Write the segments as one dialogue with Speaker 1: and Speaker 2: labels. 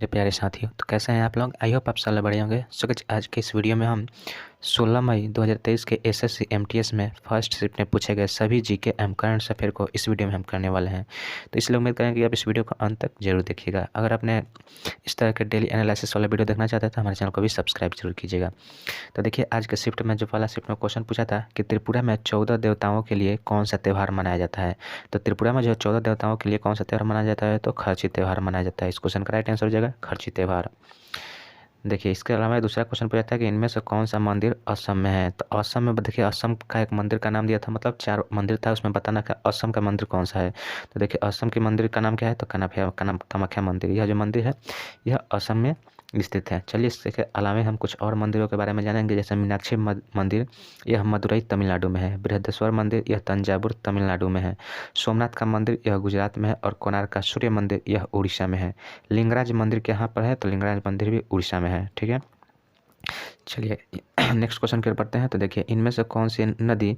Speaker 1: मेरे प्यारे साथियों, तो कैसे हैं आप लोग। आई होप आप सब बढ़िया होंगे। सो गाइस, आज के इस वीडियो में हम 16 मई 2023 के एसएससी एमटीएस में फर्स्ट शिफ्ट में पूछे गए सभी जीके एवं करंट अफेयर को इस वीडियो में हम करने वाले हैं। तो इसलिए उम्मीद करें कि आप इस वीडियो को अंत तक जरूर देखिएगा। अगर आपने इस तरह के डेली एनालिसिस वाले वीडियो देखना चाहते हैं तो हमारे चैनल को भी सब्सक्राइब जरूर कीजिएगा। तो देखिए, आज के शिफ्ट में जो पहला शिफ्ट में क्वेश्चन पूछा था कि त्रिपुरा में 14 देवताओं के लिए कौन सा त्यौहार मनाया जाता है। तो त्रिपुरा में जो 14 देवताओं के लिए कौन सा त्यौहार मनाया जाता है, तो खर्ची त्यौहार मनाया जाता है। इस क्वेश्चन का राइट आंसर हो जाएगा खर्ची त्यौहार। देखिए, इसके अलावा दूसरा क्वेश्चन पूछा था कि इनमें से कौन सा मंदिर असम में है। तो असम में देखिए, असम का एक मंदिर का नाम दिया था, मतलब 4 मंदिर था, उसमें बताना का असम का मंदिर कौन सा है। तो देखिए, असम के मंदिर का नाम क्या है, तो कामाख्या मंदिर। यह जो मंदिर है यह असम में स्थित है। चलिए, इसके अलावा हम कुछ और मंदिरों के बारे में जानेंगे, जैसे मीनाक्षी मंदिर, यह मदुरई तमिलनाडु में है। बृहदेश्वर मंदिर, यह तंजावुर तमिलनाडु में है। सोमनाथ का मंदिर, यह गुजरात में है। और कोणार्क का सूर्य मंदिर, यह उड़ीसा में है। लिंगराज मंदिर कहाँ पर है, तो लिंगराज मंदिर भी उड़ीसा में है। ठीक है, चलिए नेक्स्ट क्वेश्चन की ओर बढ़ते हैं। तो देखिए, इनमें से कौन सी नदी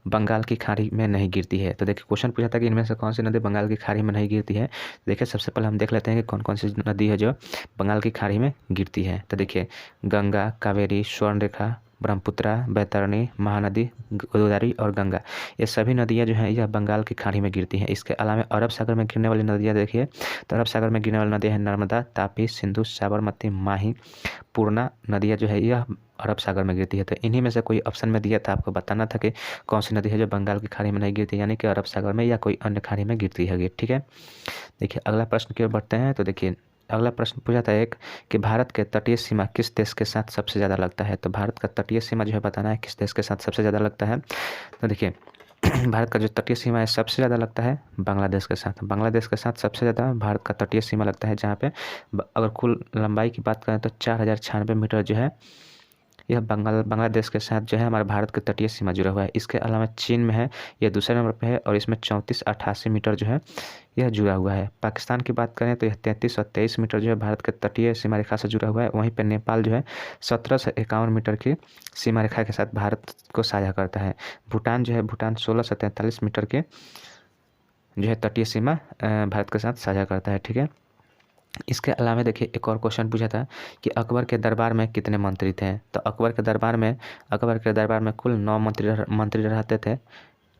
Speaker 1: बंगाल की खाड़ी में नहीं गिरती है। तो देखिए, क्वेश्चन पूछा था कि इनमें से कौन सी नदी बंगाल की खाड़ी में नहीं गिरती है। देखिए, सबसे पहले हम देख लेते हैं कि कौन कौन सी नदी है जो बंगाल की खाड़ी में गिरती है। तो देखिए, गंगा, कावेरी, स्वर्णरेखा, ब्रह्मपुत्रा, बैतरणी, महानदी, गोदावरी और गंगा, ये सभी नदियाँ जो हैं यह बंगाल की खाड़ी में गिरती हैं। इसके अलावा अरब सागर में गिरने वाली नदियाँ देखिए, तो अरब सागर में गिरने वाली नदियाँ हैं नर्मदा, तापी, सिंधु, साबरमती, माही, पूर्णा नदियाँ जो है यह अरब सागर में गिरती है। तो इन्हीं में से कोई ऑप्शन में दिया था, आपको बताना था कि कौन सी नदी है जो बंगाल की खाड़ी में नहीं गिरती, यानी कि अरब सागर में या कोई अन्य खाड़ी में गिरती है। ठीक है, देखिए अगला प्रश्न की ओर बढ़ते हैं। तो देखिए, अगला प्रश्न पूछा था एक कि भारत के तटीय सीमा किस देश के साथ सबसे ज़्यादा लगता है। तो भारत का तटीय सीमा जो है बताना है किस देश के साथ सबसे ज़्यादा लगता है। तो देखिए, भारत का जो तटीय सीमा है सबसे ज़्यादा लगता है बांग्लादेश के साथ। बांग्लादेश के साथ सबसे ज़्यादा भारत का तटीय सीमा लगता है, जहाँ पे अगर कुल लंबाई की बात करें तो 4096 मीटर जो है यह बांग्लादेश के साथ जो है हमारे भारत के तटीय सीमा जुड़ा हुआ है। इसके अलावा चीन में है, यह दूसरे नंबर पे है और इसमें 3488 मीटर जो है यह जुड़ा हुआ है। पाकिस्तान की बात करें तो यह 33 और 23 मीटर जो है भारत के तटीय सीमा रेखा से जुड़ा हुआ है। वहीं पर नेपाल जो है 17 से 51 मीटर की सीमा रेखा के साथ भारत को साझा करता है। भूटान जो है, भूटान 16 से 43 मीटर के जो है तटीय सीमा भारत के साथ साझा करता है। ठीक है, इसके अलावा देखिए, एक और क्वेश्चन पूछा था कि अकबर के दरबार में कितने मंत्री थे। तो अकबर के दरबार में कुल 9 मंत्री रहते थे।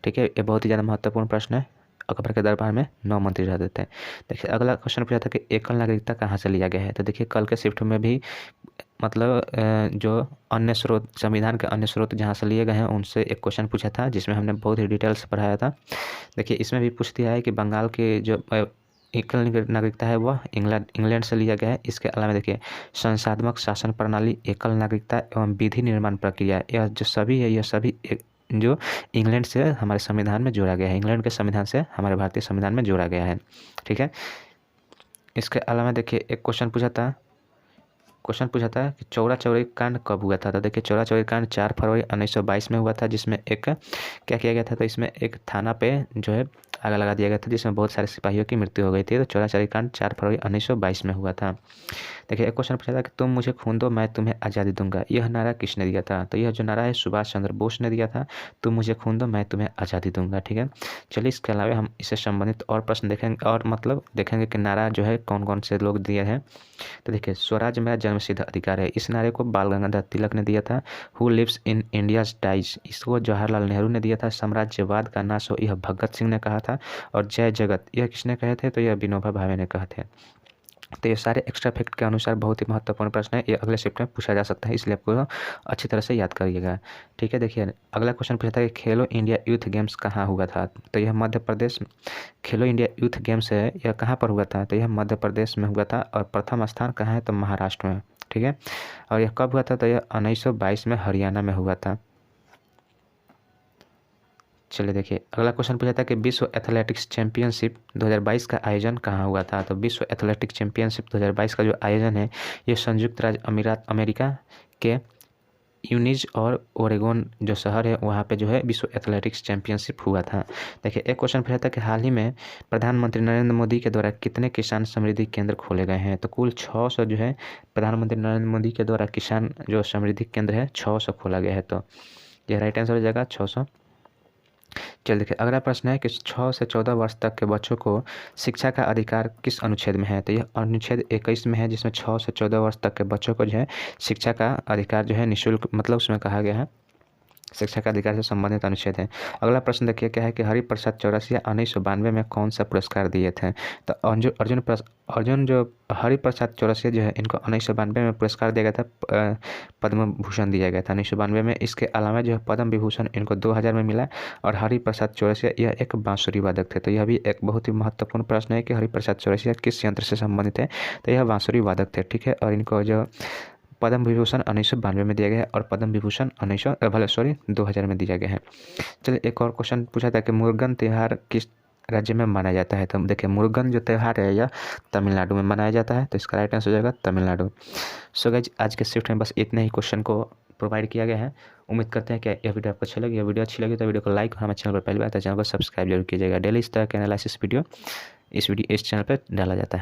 Speaker 1: ठीक है, ये बहुत ही ज़्यादा महत्वपूर्ण प्रश्न है। अकबर के दरबार में 9 मंत्री रहते थे। देखिए, अगला क्वेश्चन पूछा था कि एकल नागरिकता कहाँ से लिया गया है। तो देखिए, कल के शिफ्ट में भी मतलब जो अन्य स्रोत, संविधान के अन्य स्रोत जहाँ से लिए गए हैं उनसे एक क्वेश्चन पूछा था, जिसमें हमने बहुत ही डिटेल से पढ़ाया था। देखिए, इसमें भी पूछ दिया है कि बंगाल के जो एकल नागरिकता है वह इंग्लैंड से लिया गया है। इसके अलावा देखिए, संसाधनात्मक शासन प्रणाली, एकल नागरिकता एवं विधि निर्माण प्रक्रिया, यह जो सभी है यह सभी जो इंग्लैंड से हमारे संविधान में जोड़ा गया है, इंग्लैंड के संविधान से हमारे भारतीय संविधान में जोड़ा गया है। ठीक है, इसके अलावा देखिए, एक क्वेश्चन पूछा था कि चौरा चौरी कांड कब हुआ था। तो देखिए, चौरा चौरी कांड 4 फरवरी 1922 में हुआ था, जिसमें एक क्या किया गया था, तो इसमें एक थाना पे जो है आग लगा दिया गया था, जिसमें बहुत सारे सिपाहियों की मृत्यु हो गई थी। तो चौरा चौरी कांड 4 फरवरी 1922 में हुआ था। देखिए, एक क्वेश्चन पूछा था कि तुम मुझे खून दो मैं तुम्हें आज़ादी दूंगा, यह नारा किसने दिया था। तो यह जो नारा है सुभाष चंद्र बोस ने दिया था, तुम मुझे खून दो मैं तुम्हें आज़ादी दूंगा। ठीक है, चलिए इसके अलावा हम इससे संबंधित और प्रश्न देखेंगे और मतलब देखेंगे कि नारा जो है कौन कौन से लोग दिए हैं। तो देखिए, स्वराज मेरा जन्मसिद्ध अधिकार है, इस नारे को बाल गंगाधर तिलक ने दिया था। Who lives in India's dies, इसको जवाहरलाल नेहरू ने दिया था। साम्राज्यवाद का नाश हो, यह भगत सिंह ने कहा था। और जय जगत, यह किसने कहे थे, तो यह विनोबा भावे ने कहे थे। तो ये सारे एक्स्ट्रा फैक्ट के अनुसार बहुत ही महत्वपूर्ण प्रश्न है, ये अगले शिफ्ट में पूछा जा सकता है, इसलिए आपको अच्छी तरह से याद करिएगा। ठीक है, देखिए अगला क्वेश्चन पूछा था कि खेलो इंडिया यूथ गेम्स कहाँ हुआ था। तो यह मध्य प्रदेश, खेलो इंडिया यूथ गेम्स है यह कहाँ पर हुआ था, तो यह मध्य प्रदेश में हुआ था। और प्रथम स्थान कहाँ है, तो महाराष्ट्र में। ठीक है, और यह कब हुआ था, तो यह 1922 में हरियाणा में हुआ था। चलिए देखिए, अगला क्वेश्चन पूछा था कि विश्व एथलेटिक्स चैंपियनशिप 2022 का आयोजन कहाँ हुआ था। तो विश्व एथलेटिक्स चैंपियनशिप 2022 का जो आयोजन है ये संयुक्त राज्य अमीरात अमेरिका के यूनिज और ओरेगोन जो शहर है वहाँ पे जो है विश्व एथलेटिक्स चैंपियनशिप हुआ था। देखिए, एक क्वेश्चन पूछा था कि हाल ही में प्रधानमंत्री नरेंद्र मोदी के द्वारा कितने किसान समृद्धि केंद्र खोले गए हैं। तो कुल 600 जो है प्रधानमंत्री नरेंद्र मोदी के द्वारा किसान जो समृद्धि केंद्र है 600 खोला गया है। तो यह राइट आंसर हो जाएगा 600। चलिए देखिए, अगला प्रश्न है कि 6 से 14 वर्ष तक के बच्चों को शिक्षा का अधिकार किस अनुच्छेद में है। तो यह अनुच्छेद 21 में है, जिसमें 6 से 14 वर्ष तक के बच्चों को जो है शिक्षा का अधिकार जो है निःशुल्क, मतलब उसमें कहा गया है शिक्षा का अधिकार से संबंधित अनुच्छेद है। अगला प्रश्न देखिए क्या है कि हरिप्रसाद चौरसिया 1992 में कौन सा पुरस्कार दिए थे। तो अर्जुन जो हरिप्रसाद चौरसिया जो है, इनको 1992 में पुरस्कार दिया गया था, पद्म भूषण दिया गया था 1992 में। इसके अलावा जो है पद्म विभूषण इनको 2000 में मिला। और हरिप्रसाद चौरसिया यह एक बांसुरी वादक थे। तो यह भी एक बहुत ही महत्वपूर्ण प्रश्न है कि हरिप्रसाद चौरसिया किस यंत्र से संबंधित है। तो यह बांसुरी वादक थे, ठीक है। और इनको जो पद्म विभूषण 1992 में दिया गया है और पद्म विभूषण 2000 में दिया गया है। चलिए एक और क्वेश्चन पूछा था कि मुरुगन त्यौहार किस राज्य में मनाया जाता है। तो देखिए, मुरुगन जो त्यौहार है यह तमिलनाडु में मनाया जाता है। तो इसका राइट आंसर हो जाएगा तमिलनाडु। सो गाइस, आज के शिफ्ट में बस इतने ही क्वेश्चन को प्रोवाइड किया गया है। उम्मीद करते हैं कि यह वीडियो आपको अच्छा लगे। यह वीडियो अच्छी लगी तो वीडियो को लाइक और हमारे चैनल पर पहली बार तो चैनल को सब्सक्राइब जरूर कीजिएगा। डेली इस तरह के एनालिसिस वीडियो इस चैनल पर डाला जाता है।